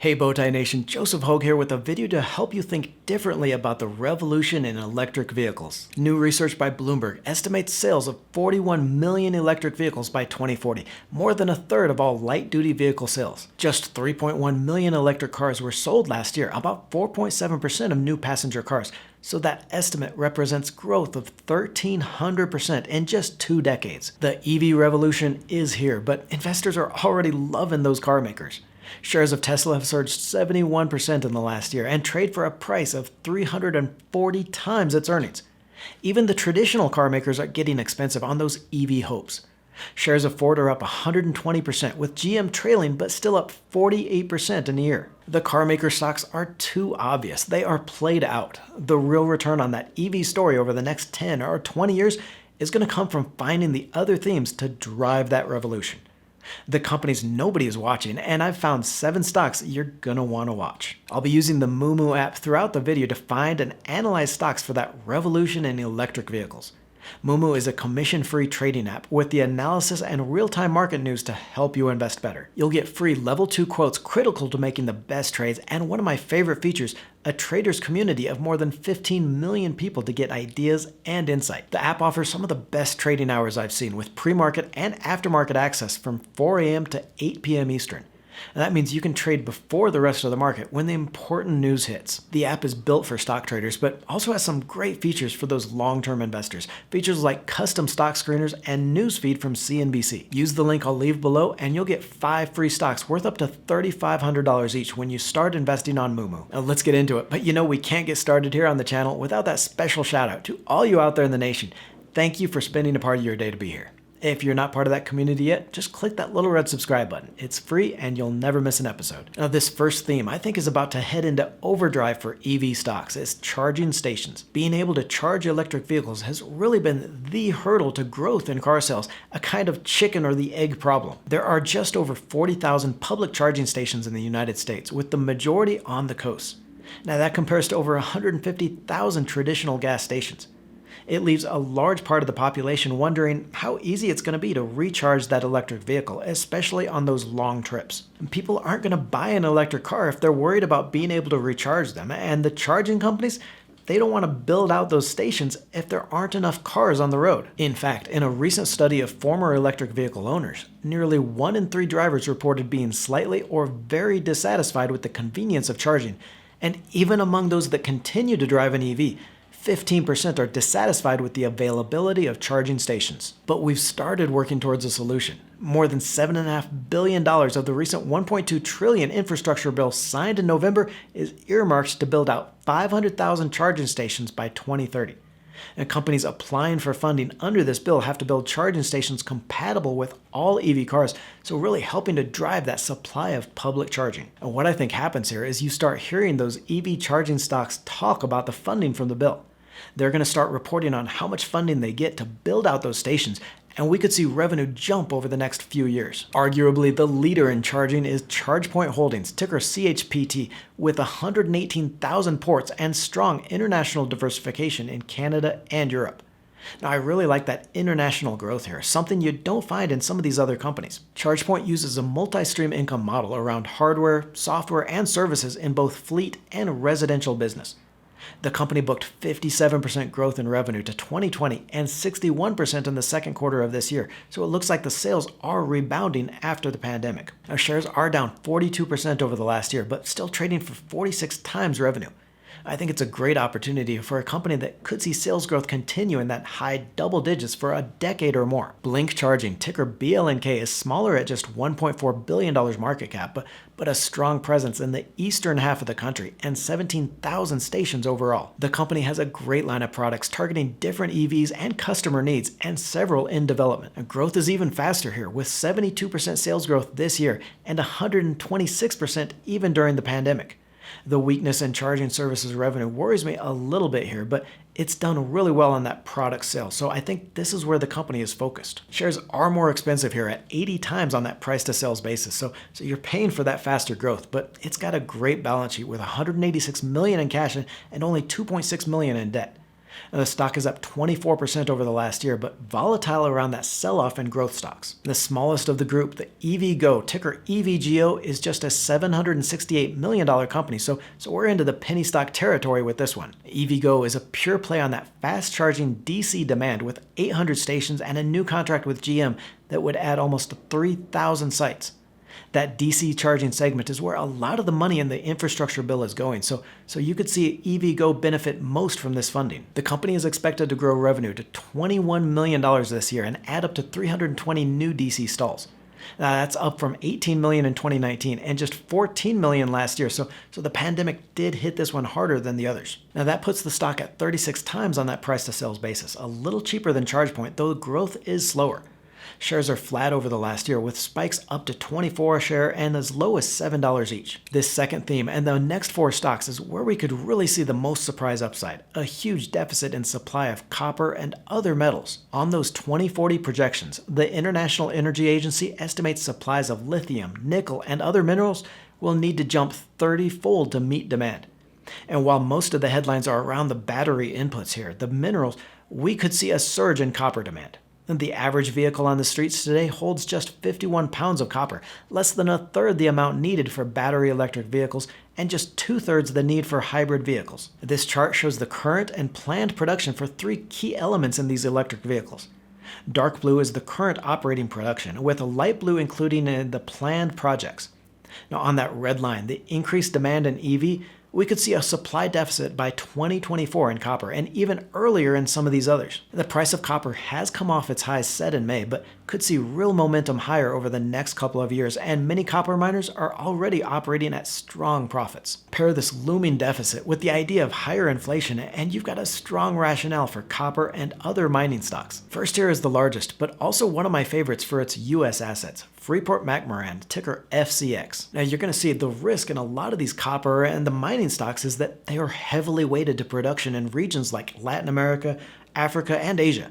Hey Bowtie Nation, Joseph Hogue here with a video to help you think differently about the revolution in electric vehicles. New research by Bloomberg estimates sales of 41 million electric vehicles by 2040, more than a third of all light-duty vehicle sales. Just 3.1 million electric cars were sold last year, about 4.7% of new passenger cars. So that estimate represents growth of 1,300% in just 2 decades. The EV revolution is here, but investors are already loving those car makers. Shares of Tesla have surged 71% in the last year and trade for a price of 340 times its earnings. Even the traditional car makers are getting expensive on those EV hopes. Shares of Ford are up 120%, with GM trailing but still up 48% in a year. The car maker stocks are too obvious. They are played out. The real return on that EV story over the next 10 or 20 years is going to come from finding the other themes to drive that revolution. The companies nobody is watching, and I've found 7 stocks you're gonna want to watch. I'll be using the Moomoo app throughout the video to find and analyze stocks for that revolution in electric vehicles. Moomoo is a commission-free trading app with the analysis and real-time market news to help you invest better. You'll get free level 2 quotes critical to making the best trades, and one of my favorite features, a traders community of more than 15 million people to get ideas and insight. The app offers some of the best trading hours I've seen, with pre-market and aftermarket access from 4 a.m. to 8 p.m. Eastern. And that means you can trade before the rest of the market when the important news hits. The app is built for stock traders, but also has some great features for those long-term investors. Features like custom stock screeners and newsfeed from CNBC. Use the link I'll leave below and you'll get 5 free stocks worth up to $3,500 each when you start investing on Moomoo. Now let's get into it, but you know we can't get started here on the channel without that special shout out to all you out there in the nation. Thank you for spending a part of your day to be here. If you're not part of that community yet, just click that little red subscribe button. It's free and you'll never miss an episode. Now this first theme I think is about to head into overdrive for EV stocks. It's charging stations. Being able to charge electric vehicles has really been the hurdle to growth in car sales, a kind of chicken or the egg problem. There are just over 40,000 public charging stations in the United States, with the majority on the coast. Now that compares to over 150,000 traditional gas stations. It leaves a large part of the population wondering how easy it's going to be to recharge that electric vehicle, especially on those long trips. People aren't going to buy an electric car if they're worried about being able to recharge them, and the charging companies, they don't want to build out those stations if there aren't enough cars on the road. In fact, in a recent study of former electric vehicle owners, nearly 1 in 3 drivers reported being slightly or very dissatisfied with the convenience of charging. And even among those that continue to drive an EV, 15% are dissatisfied with the availability of charging stations. But we've started working towards a solution. More than $7.5 billion of the recent $1.2 trillion infrastructure bill signed in November is earmarked to build out 500,000 charging stations by 2030. And companies applying for funding under this bill have to build charging stations compatible with all EV cars, so really helping to drive that supply of public charging. And what I think happens here is you start hearing those EV charging stocks talk about the funding from the bill. They're going to start reporting on how much funding they get to build out those stations, and we could see revenue jump over the next few years. Arguably, the leader in charging is ChargePoint Holdings, ticker CHPT, with 118,000 ports and strong international diversification in Canada and Europe. Now, I really like that international growth here, something you don't find in some of these other companies. ChargePoint uses a multi-stream income model around hardware, software, and services in both fleet and residential business. The company booked 57% growth in revenue to 2020 and 61% in the second quarter of this year, so it looks like the sales are rebounding after the pandemic. Now, shares are down 42% over the last year, but still trading for 46 times revenue. I think it's a great opportunity for a company that could see sales growth continue in that high double digits for a decade or more. Blink Charging, ticker BLNK, is smaller at just $1.4 billion market cap, but a strong presence in the eastern half of the country and 17,000 stations overall. The company has a great line of products targeting different EVs and customer needs, and several in development. And growth is even faster here, with 72% sales growth this year and 126% even during the pandemic. The weakness in charging services revenue worries me a little bit here, but it's done really well on that product sale, so I think this is where the company is focused. Shares are more expensive here at 80 times on that price to sales basis, so you're paying for that faster growth, but it's got a great balance sheet with $186 million in cash and only $2.6 million in debt. Now, the stock is up 24% over the last year, but volatile around that sell-off in growth stocks. The smallest of the group, the EVgo, ticker EVGO, is just a $768 million company, so we're into the penny stock territory with this one. EVgo is a pure play on that fast-charging DC demand with 800 stations and a new contract with GM that would add almost 3,000 sites. That DC charging segment is where a lot of the money in the infrastructure bill is going, so you could see EVgo benefit most from this funding. The company is expected to grow revenue to $21 million this year and add up to 320 new DC stalls. Now, that's up from $18 million in 2019 and just $14 million last year, so the pandemic did hit this one harder than the others. Now, that puts the stock at 36 times on that price-to-sales basis, a little cheaper than ChargePoint, though growth is slower. Shares are flat over the last year, with spikes up to $24 a share and as low as $7 each. This second theme and the next four stocks is where we could really see the most surprise upside, a huge deficit in supply of copper and other metals. On those 2040 projections, the International Energy Agency estimates supplies of lithium, nickel, and other minerals will need to jump 30-fold to meet demand. And while most of the headlines are around the battery inputs here, the minerals, we could see a surge in copper demand. The average vehicle on the streets today holds just 51 pounds of copper, less than a third the amount needed for battery electric vehicles, and just two-thirds the need for hybrid vehicles. This chart shows the current and planned production for three key elements in these electric vehicles. Dark blue is the current operating production, with a light blue including the planned projects. Now, on that red line, the increased demand in EV, we could see a supply deficit by 2024 in copper, and even earlier in some of these others. The price of copper has come off its highs set in May, but could see real momentum higher over the next couple of years, and many copper miners are already operating at strong profits. Pair this looming deficit with the idea of higher inflation, and you've got a strong rationale for copper and other mining stocks. First here is the largest, but also one of my favorites for its U.S. assets, Freeport-McMoRan, ticker FCX. Now, you're going to see the risk in a lot of these copper and the mining stocks is that they are heavily weighted to production in regions like Latin America, Africa, and Asia.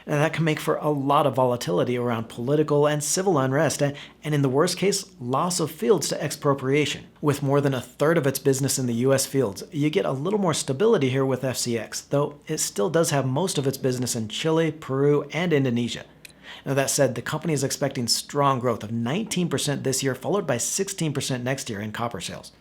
Now, that can make for a lot of volatility around political and civil unrest, and in the worst case, loss of fields to expropriation. With more than a third of its business in the U.S. fields, you get a little more stability here with FCX, though it still does have most of its business in Chile, Peru, and Indonesia. Now, that said, the company is expecting strong growth of 19% this year, followed by 16% next year in copper sales.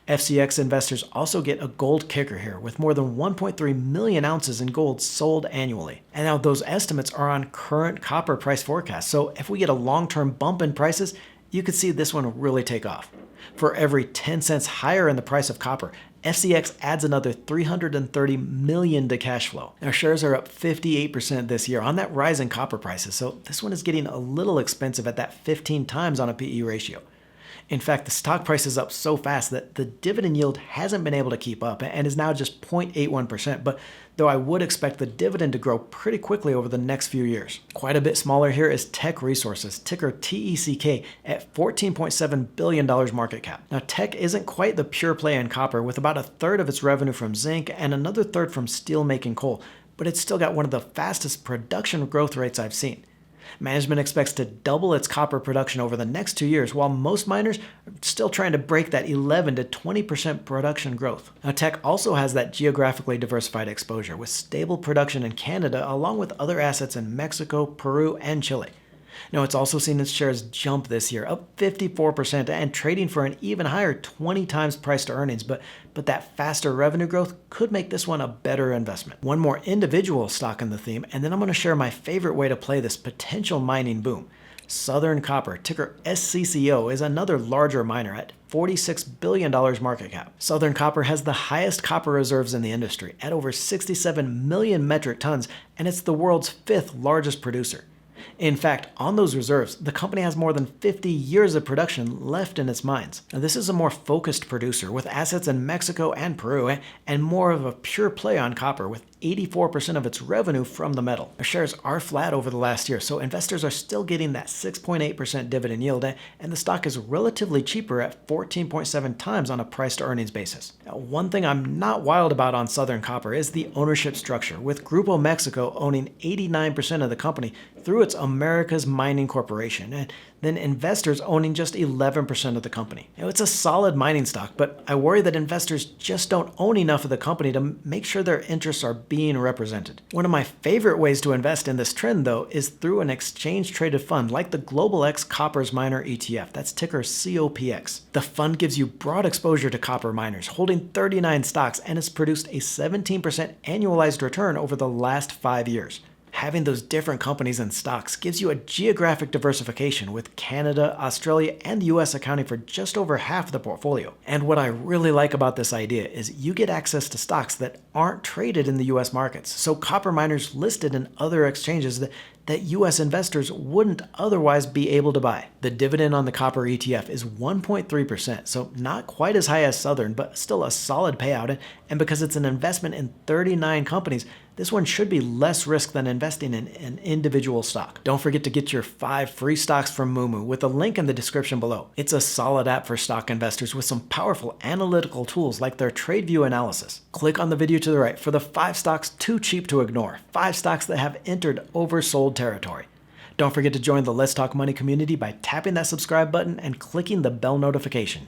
FCX investors also get a gold kicker here, with more than 1.3 million ounces in gold sold annually. And now those estimates are on current copper price forecasts, so if we get a long-term bump in prices, you could see this one really take off. For every 10 cents higher in the price of copper, FCX adds another $330 million to cash flow. Now, shares are up 58% this year on that rise in copper prices, so this one is getting a little expensive at that 15 times on a PE ratio. In fact, the stock price is up so fast that the dividend yield hasn't been able to keep up and is now just 0.81%, but though I would expect the dividend to grow pretty quickly over the next few years. Quite a bit smaller here is Teck Resources, ticker TECK, at $14.7 billion market cap. Now, Teck isn't quite the pure play in copper, with about a third of its revenue from zinc and another third from steel-making coal, but it's still got one of the fastest production growth rates I've seen. Management expects to double its copper production over the next 2 years, while most miners are still trying to break that 11 to 20% production growth. Now, Teck also has that geographically diversified exposure, with stable production in Canada along with other assets in Mexico, Peru, and Chile. Now, it's also seen its shares jump this year, up 54% and trading for an even higher 20 times price to earnings, but that faster revenue growth could make this one a better investment. One more individual stock in the theme, and then I'm going to share my favorite way to play this potential mining boom. Southern Copper, ticker SCCO, is another larger miner at $46 billion market cap. Southern Copper has the highest copper reserves in the industry at over 67 million metric tons, and it's the world's fifth largest producer. In fact, on those reserves, the company has more than 50 years of production left in its mines. Now, this is a more focused producer with assets in Mexico and Peru, and more of a pure play on copper, with 84% of its revenue from the metal. Our shares are flat over the last year, so investors are still getting that 6.8% dividend yield, and the stock is relatively cheaper at 14.7 times on a price to earnings basis. Now, one thing I'm not wild about on Southern Copper is the ownership structure, with Grupo Mexico owning 89% of the company through its Americas Mining Corporation. And than investors owning just 11% of the company. It's a solid mining stock, but I worry that investors just don't own enough of the company to make sure their interests are being represented. One of my favorite ways to invest in this trend, though, is through an exchange-traded fund like the Global X Coppers Miner ETF. That's ticker COPX. The fund gives you broad exposure to copper miners, holding 39 stocks, and has produced a 17% annualized return over the last 5 years. Having those different companies and stocks gives you a geographic diversification, with Canada, Australia, and the US accounting for just over half of the portfolio. And what I really like about this idea is you get access to stocks that aren't traded in the US markets, so copper miners listed in other exchanges that US investors wouldn't otherwise be able to buy. The dividend on the copper ETF is 1.3%, so not quite as high as Southern, but still a solid payout. And because it's an investment in 39 companies, this one should be less risk than investing in an individual stock. Don't forget to get your 5 free stocks from Moomoo with a link in the description below. It's a solid app for stock investors with some powerful analytical tools like their TradeView analysis. Click on the video to the right for the 5 stocks too cheap to ignore, 5 stocks that have entered oversold territory. Don't forget to join the Let's Talk Money community by tapping that subscribe button and clicking the bell notification.